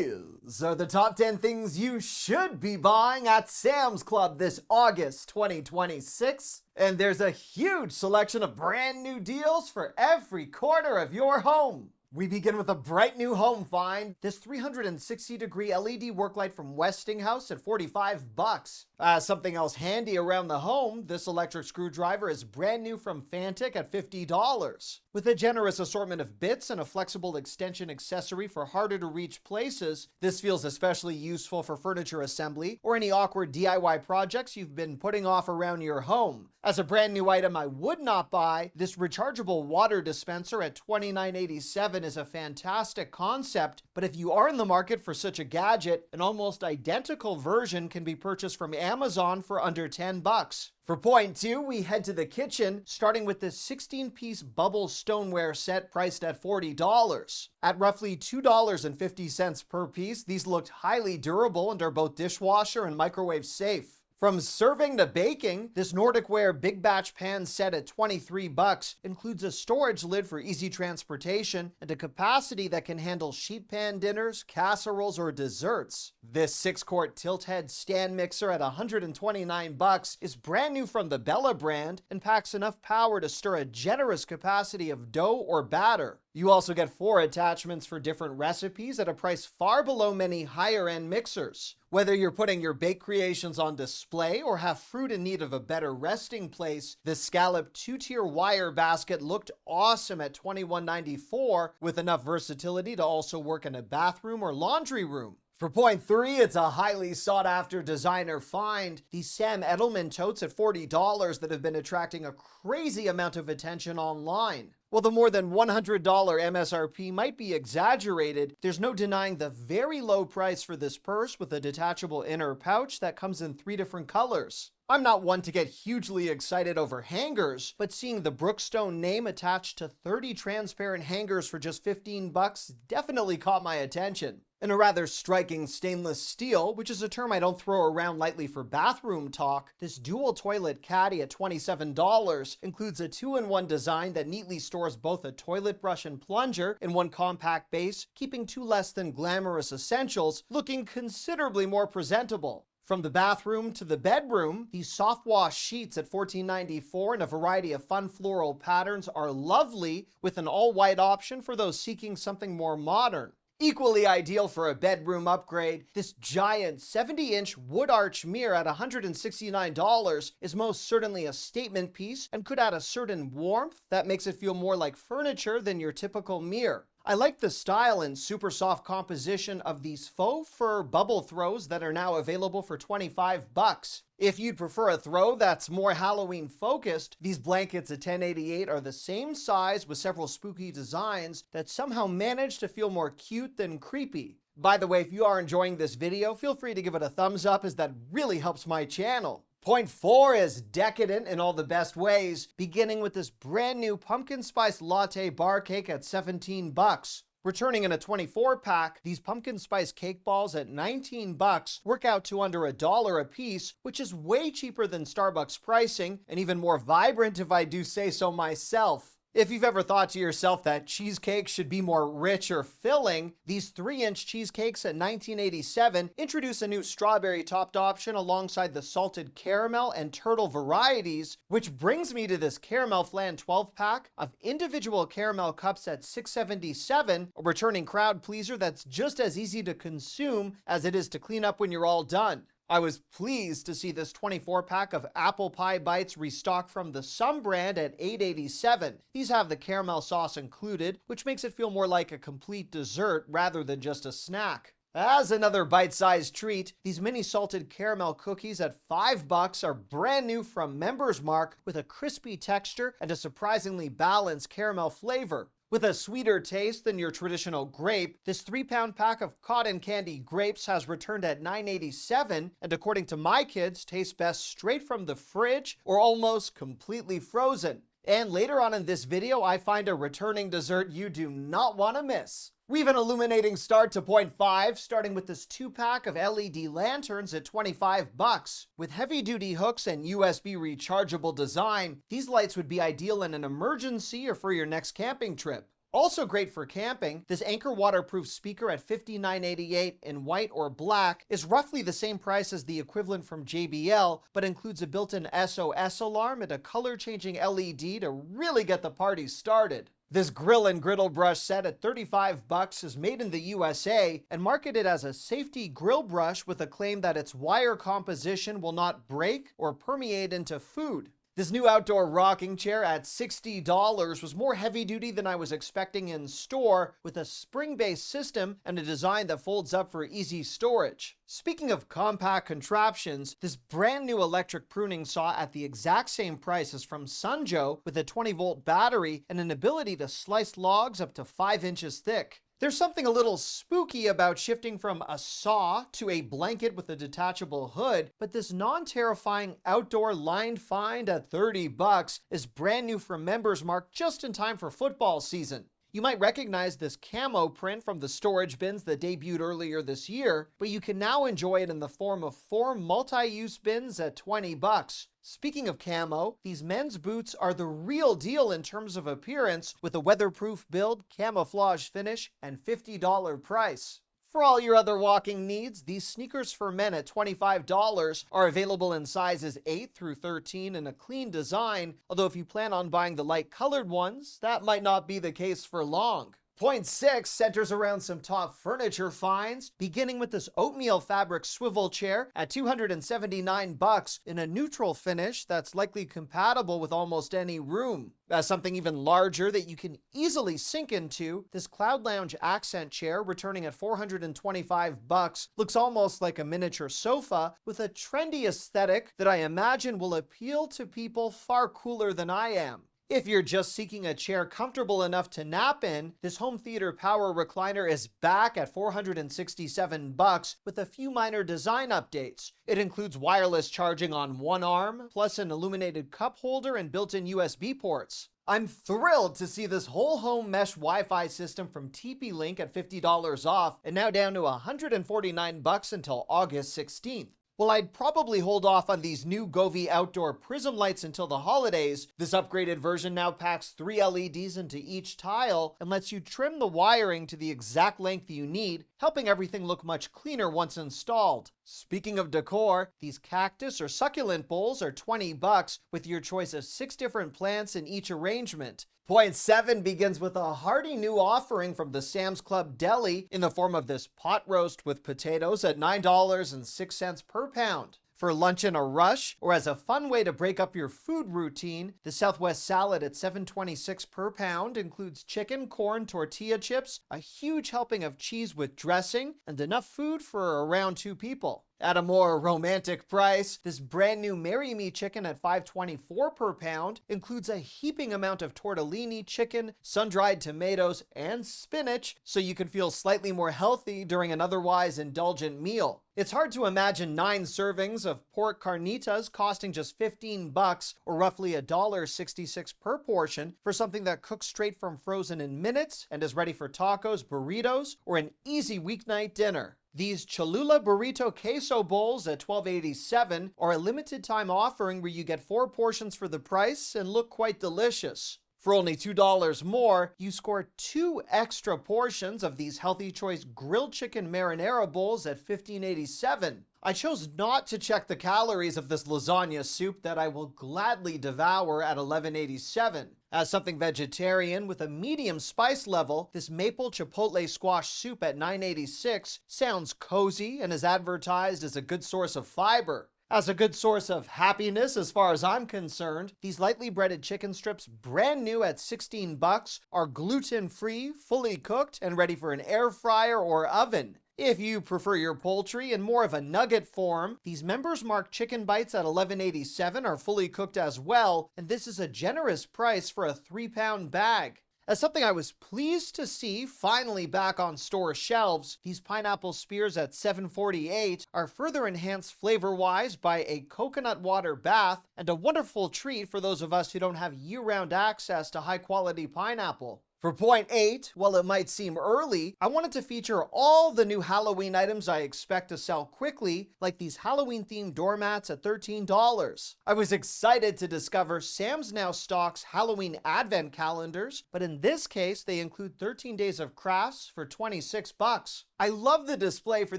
These are the top 10 things you should be buying at Sam's Club this August 2026. And there's a huge selection of brand new deals for every corner of your home. We begin with a bright new home find, this 360-degree LED work light from Westinghouse at $45. Something else handy around the home, this electric screwdriver is brand new from Fantic at $50. With a generous assortment of bits and a flexible extension accessory for harder to reach places, this feels especially useful for furniture assembly or any awkward DIY projects you've been putting off around your home. As a brand new item I would not buy, this rechargeable water dispenser at $29.87 is a fantastic concept, but if you are in the market for such a gadget, an almost identical version can be purchased from Amazon for under $10. For point 2, we head to the kitchen, starting with this 16-piece bubble stoneware set priced at $40. At roughly $2.50 per piece, these looked highly durable and are both dishwasher and microwave safe. From serving to baking, this Nordicware Big Batch pan set at $23 includes a storage lid for easy transportation and a capacity that can handle sheet pan dinners, casseroles, or desserts. This 6-quart tilt head stand mixer at $129 is brand new from the Bella brand and packs enough power to stir a generous capacity of dough or batter. You also get 4 attachments for different recipes at a price far below many higher-end mixers. Whether you're putting your bake creations on display or have fruit in need of a better resting place, this scalloped 2-tier wire basket looked awesome at $21.94 with enough versatility to also work in a bathroom or laundry room. For point 3, it's a highly sought-after designer find. These Sam Edelman totes at $40 that have been attracting a crazy amount of attention online. While the more than $100 MSRP might be exaggerated, there's no denying the very low price for this purse with a detachable inner pouch that comes in 3 different colors. I'm not one to get hugely excited over hangers, but seeing the Brookstone name attached to 30 transparent hangers for just $15 definitely caught my attention. In a rather striking stainless steel, which is a term I don't throw around lightly for bathroom talk, this dual toilet caddy at $27 includes a 2-in-1 design that neatly stores both a toilet brush and plunger in one compact base, keeping 2 less than glamorous essentials looking considerably more presentable. From the bathroom to the bedroom, these soft wash sheets at $14.94 in a variety of fun floral patterns are lovely, with an all-white option for those seeking something more modern. Equally ideal for a bedroom upgrade, this giant 70-inch wood arch mirror at $169 is most certainly a statement piece and could add a certain warmth that makes it feel more like furniture than your typical mirror. I like the style and super soft composition of these faux fur bubble throws that are now available for $25. If you'd prefer a throw that's more Halloween focused, these blankets at $10.88 are the same size with several spooky designs that somehow manage to feel more cute than creepy. By the way, if you are enjoying this video, feel free to give it a thumbs up as that really helps my channel. Point 4 is decadent in all the best ways, beginning with this brand new pumpkin spice latte bar cake at $17. Returning in a 24-pack, these pumpkin spice cake balls at $19 work out to under $1 a piece, which is way cheaper than Starbucks pricing, and even more vibrant if I do say so myself. If you've ever thought to yourself that cheesecake should be more rich or filling, these 3-inch cheesecakes at $19.87 introduce a new strawberry topped option alongside the salted caramel and turtle varieties, which brings me to this caramel flan 12-pack of individual caramel cups at $6.77, a returning crowd pleaser that's just as easy to consume as it is to clean up when you're all done. I was pleased to see this 24-pack of apple pie bites restocked from the Some brand at $8.87. These have the caramel sauce included, which makes it feel more like a complete dessert rather than just a snack. As another bite-sized treat, these mini salted caramel cookies at $5 are brand new from Members Mark with a crispy texture and a surprisingly balanced caramel flavor. With a sweeter taste than your traditional grape, this 3-pound pack of cotton candy grapes has returned at $9.87 and according to my kids, tastes best straight from the fridge or almost completely frozen. And later on in this video, I find a returning dessert you do not want to miss. We have an illuminating start to point 5, starting with this 2-pack of LED lanterns at $25. With heavy-duty hooks and USB rechargeable design, these lights would be ideal in an emergency or for your next camping trip. Also great for camping, this Anchor waterproof speaker at $59.88 in white or black is roughly the same price as the equivalent from JBL, but includes a built-in SOS alarm and a color-changing LED to really get the party started. This grill and griddle brush set at $35 is made in the USA and marketed as a safety grill brush with a claim that its wire composition will not break or permeate into food. This new outdoor rocking chair at $60 was more heavy-duty than I was expecting in store, with a spring-based system and a design that folds up for easy storage. Speaking of compact contraptions, this brand new electric pruning saw at the exact same price as from Sunjo, with a 20-volt battery and an ability to slice logs up to 5 inches thick. There's something a little spooky about shifting from a saw to a blanket with a detachable hood, but this non-terrifying outdoor lined find at $30 is brand new from Members Mark just in time for football season. You might recognize this camo print from the storage bins that debuted earlier this year, but you can now enjoy it in the form of 4 multi-use bins at $20. Speaking of camo, these men's boots are the real deal in terms of appearance, with a weatherproof build, camouflage finish, and $50 price. For all your other walking needs, these sneakers for men at $25 are available in sizes 8 through 13 in a clean design, although if you plan on buying the light colored ones, that might not be the case for long. Point 6 centers around some top furniture finds, beginning with this oatmeal fabric swivel chair at $279 in a neutral finish that's likely compatible with almost any room. As something even larger that you can easily sink into, this Cloud Lounge accent chair, returning at $425, looks almost like a miniature sofa with a trendy aesthetic that I imagine will appeal to people far cooler than I am. If you're just seeking a chair comfortable enough to nap in, this home theater power recliner is back at $467 with a few minor design updates. It includes wireless charging on one arm, plus an illuminated cup holder and built-in USB ports. I'm thrilled to see this whole home mesh Wi-Fi system from TP-Link at $50 off and now down to $149 until August 16th. While I'd probably hold off on these new Govee outdoor prism lights until the holidays, this upgraded version now packs 3 LEDs into each tile and lets you trim the wiring to the exact length you need, helping everything look much cleaner once installed. Speaking of decor, these cactus or succulent bowls are $20 with your choice of 6 different plants in each arrangement. Point 7 begins with a hearty new offering from the Sam's Club Deli in the form of this pot roast with potatoes at $9.06 per pound. For lunch in a rush, or as a fun way to break up your food routine, the Southwest salad at $7.26 per pound includes chicken, corn, tortilla chips, a huge helping of cheese with dressing, and enough food for around 2 people. At a more romantic price, this brand new Marry Me chicken at $5.24 per pound includes a heaping amount of tortellini chicken, sun-dried tomatoes, and spinach, so you can feel slightly more healthy during an otherwise indulgent meal. It's hard to imagine 9 servings of pork carnitas costing just $15 or roughly $1.66 per portion for something that cooks straight from frozen in minutes and is ready for tacos, burritos, or an easy weeknight dinner. These Cholula Burrito Queso Bowls at $12.87 are a limited time offering where you get 4 portions for the price and look quite delicious. For only $2 more, you score 2 extra portions of these Healthy Choice Grilled Chicken Marinara Bowls at $15.87. I chose not to check the calories of this lasagna soup that I will gladly devour at $11.87. As something vegetarian with a medium spice level, this maple chipotle squash soup at $9.86 sounds cozy and is advertised as a good source of fiber. As a good source of happiness as far as I'm concerned, these lightly breaded chicken strips, brand new at $16, are gluten-free, fully cooked, and ready for an air fryer or oven. If you prefer your poultry in more of a nugget form, these Members Mark chicken bites at $11.87 are fully cooked as well, and this is a generous price for a 3-pound bag. As something I was pleased to see finally back on store shelves, these pineapple spears at $7.48 are further enhanced flavor-wise by a coconut water bath and a wonderful treat for those of us who don't have year-round access to high-quality pineapple. For point 8, while it might seem early, I wanted to feature all the new Halloween items I expect to sell quickly, like these Halloween-themed doormats at $13. I was excited to discover Sam's now stocks Halloween advent calendars, but in this case, they include 13 days of crafts for $26. I love the display for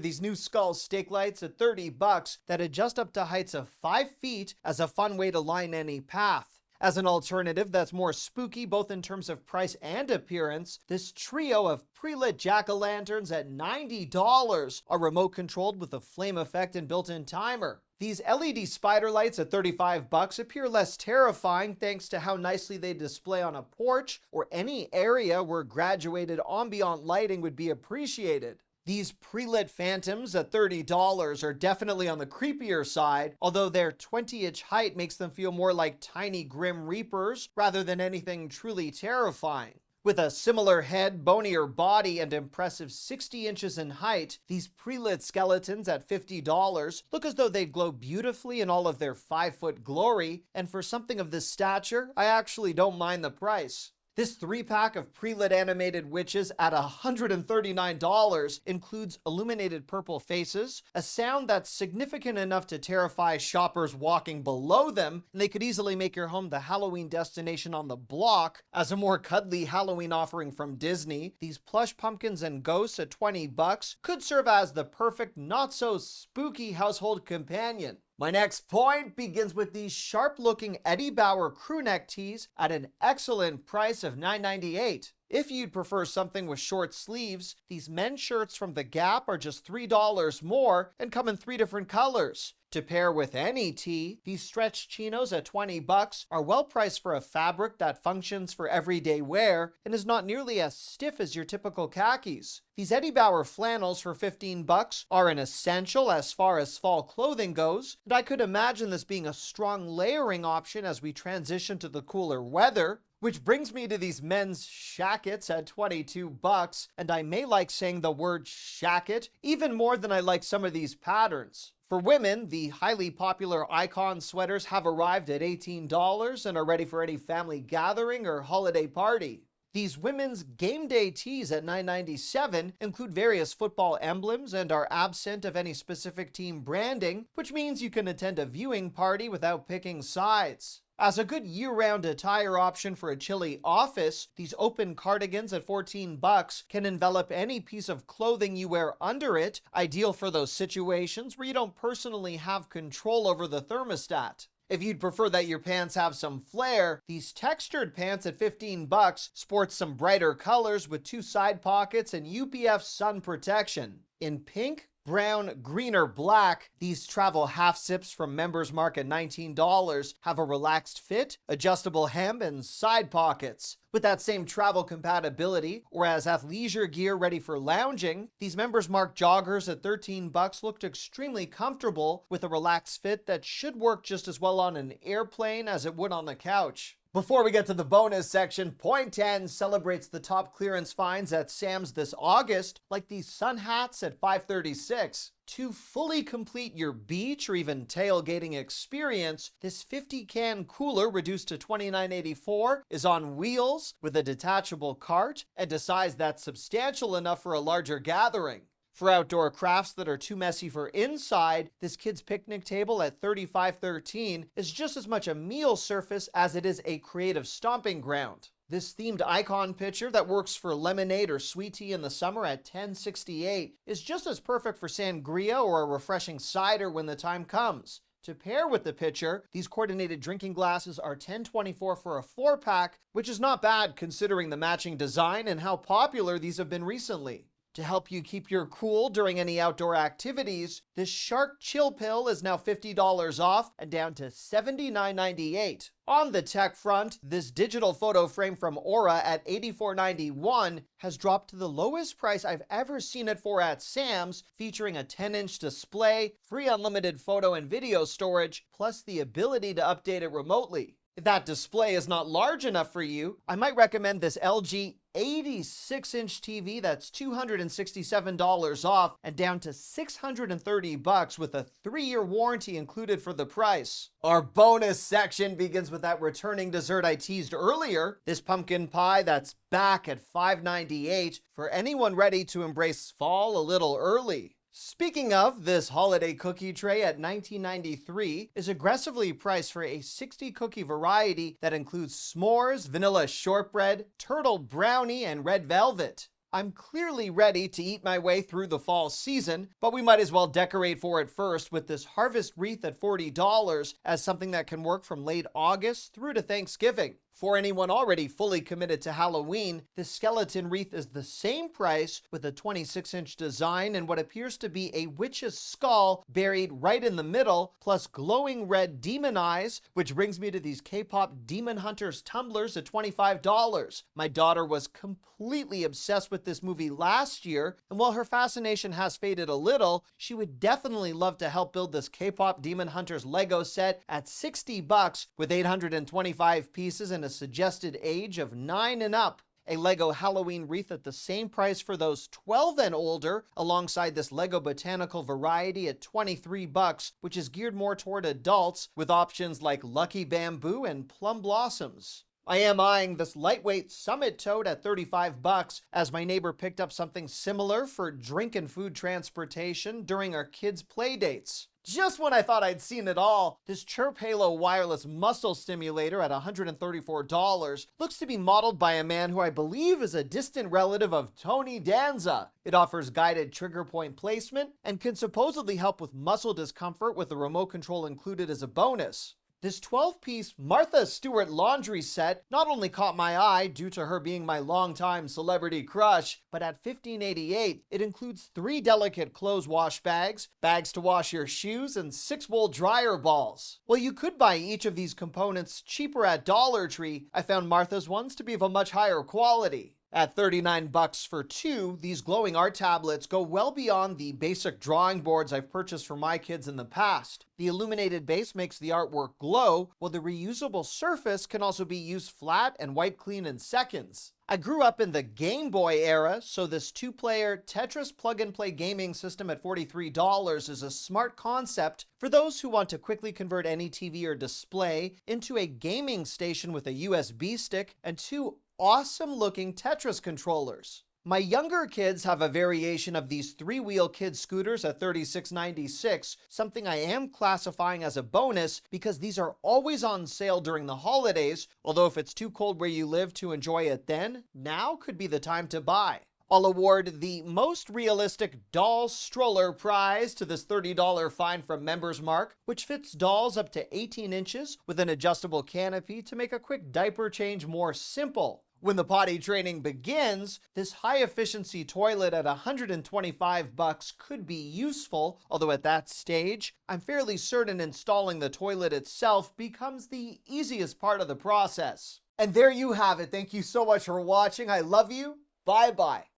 these new skull stake lights at $30 that adjust up to heights of 5 feet as a fun way to line any path. As an alternative that's more spooky both in terms of price and appearance, this trio of pre-lit jack-o'-lanterns at $90 are remote-controlled with a flame effect and built-in timer. These LED spider lights at $35 appear less terrifying thanks to how nicely they display on a porch or any area where graduated ambient lighting would be appreciated. These pre-lit phantoms at $30 are definitely on the creepier side, although their 20-inch height makes them feel more like tiny grim reapers rather than anything truly terrifying. With a similar head, bonier body, and impressive 60 inches in height, these pre-lit skeletons at $50 look as though they'd glow beautifully in all of their 5-foot glory, and for something of this stature, I actually don't mind the price. This 3-pack of pre-lit animated witches at $139 includes illuminated purple faces, a sound that's significant enough to terrify shoppers walking below them, and they could easily make your home the Halloween destination on the block. As a more cuddly Halloween offering from Disney, these plush pumpkins and ghosts at $20 could serve as the perfect not-so-spooky household companion. My next point begins with these sharp-looking Eddie Bauer crewneck tees at an excellent price of $9.98. If you'd prefer something with short sleeves, these men's shirts from The Gap are just $3 more and come in 3 different colors. To pair with any tee, these stretch chinos at $20 are well priced for a fabric that functions for everyday wear and is not nearly as stiff as your typical khakis. These Eddie Bauer flannels for $15 are an essential as far as fall clothing goes, and I could imagine this being a strong layering option as we transition to the cooler weather. Which brings me to these men's shackets at $22, and I may like saying the word shacket even more than I like some of these patterns. For women, the highly popular Icon sweaters have arrived at $18 and are ready for any family gathering or holiday party. These women's game day tees at $9.97 include various football emblems and are absent of any specific team branding, which means you can attend a viewing party without picking sides. As a good year-round attire option for a chilly office, these open cardigans at $14 can envelop any piece of clothing you wear under it, ideal for those situations where you don't personally have control over the thermostat. If you'd prefer that your pants have some flair, these textured pants at $15 sport some brighter colors with 2 side pockets and UPF sun protection. In pink, brown, green, or black, these travel half zips from Members Mark at $19 have a relaxed fit, adjustable hem, and side pockets. With that same travel compatibility, or as athleisure gear ready for lounging, these Members Mark joggers at $13 looked extremely comfortable with a relaxed fit that should work just as well on an airplane as it would on the couch. Before we get to the bonus section, Point 10 celebrates the top clearance finds at Sam's this August, like these sun hats at $5.36. To fully complete your beach or even tailgating experience, this 50-can cooler reduced to $29.84 is on wheels with a detachable cart and a size that's substantial enough for a larger gathering. For outdoor crafts that are too messy for inside, this kid's picnic table at $35.13 is just as much a meal surface as it is a creative stomping ground. This themed icon pitcher that works for lemonade or sweet tea in the summer at $10.68 is just as perfect for sangria or a refreshing cider when the time comes. To pair with the pitcher, these coordinated drinking glasses are $10.24 for a 4-pack, which is not bad considering the matching design and how popular these have been recently. To help you keep your cool during any outdoor activities, this Shark Chill Pill is now $50 off and down to $79.98. On the tech front, this digital photo frame from Aura at $84.91 has dropped to the lowest price I've ever seen it for at Sam's, featuring a 10-inch display, free unlimited photo and video storage, plus the ability to update it remotely. If that display is not large enough for you, I might recommend this LG 86-inch TV that's $267 off and down to $630 with a 3-year warranty included for the price. Our bonus section begins with that returning dessert I teased earlier, this pumpkin pie that's back at $5.98 for anyone ready to embrace fall a little early. Speaking of, this holiday cookie tray at $19.93 is aggressively priced for a 60-cookie variety that includes s'mores, vanilla shortbread, turtle brownie, and red velvet. I'm clearly ready to eat my way through the fall season, but we might as well decorate for it first with this harvest wreath at $40 as something that can work from late August through to Thanksgiving. For anyone already fully committed to Halloween, this skeleton wreath is the same price with a 26-inch design and what appears to be a witch's skull buried right in the middle, plus glowing red demon eyes, which brings me to these K-pop Demon Hunters tumblers at $25. My daughter was completely obsessed with this movie last year, and while her fascination has faded a little, she would definitely love to help build this K-pop Demon Hunters Lego set at $60 with 825 pieces and a suggested age of 9 and up. A Lego Halloween wreath at the same price for those 12 and older, alongside this Lego Botanical variety at $23, which is geared more toward adults, with options like Lucky Bamboo and Plum Blossoms. I am eyeing this lightweight Summit tote at $35 as my neighbor picked up something similar for drink and food transportation during our kids' play dates. Just when I thought I'd seen it all, this Chirp Halo wireless muscle stimulator at $134 looks to be modeled by a man who I believe is a distant relative of Tony Danza. It offers guided trigger point placement and can supposedly help with muscle discomfort with the remote control included as a bonus. This 12-piece Martha Stewart laundry set not only caught my eye due to her being my longtime celebrity crush, but at $15.88, it includes 3 delicate clothes wash bags, bags to wash your shoes, and 6 wool dryer balls. While you could buy each of these components cheaper at Dollar Tree, I found Martha's ones to be of a much higher quality. At $39 for 2, these glowing art tablets go well beyond the basic drawing boards I've purchased for my kids in the past. The illuminated base makes the artwork glow, while the reusable surface can also be used flat and wipe clean in seconds. I grew up in the Game Boy era, so this 2-player Tetris plug-and-play gaming system at $43 is a smart concept for those who want to quickly convert any TV or display into a gaming station with a USB stick and 2 awesome-looking Tetris controllers. My younger kids have a variation of these 3-wheel kid scooters at $36.96, something I am classifying as a bonus because these are always on sale during the holidays, although if it's too cold where you live to enjoy it then, now could be the time to buy. I'll award the most realistic doll stroller prize to this $30 find from Members Mark, which fits dolls up to 18 inches with an adjustable canopy to make a quick diaper change more simple. When the potty training begins, this high-efficiency toilet at $125 could be useful, although at that stage, I'm fairly certain installing the toilet itself becomes the easiest part of the process. And there you have it. Thank you so much for watching. I love you. Bye-bye.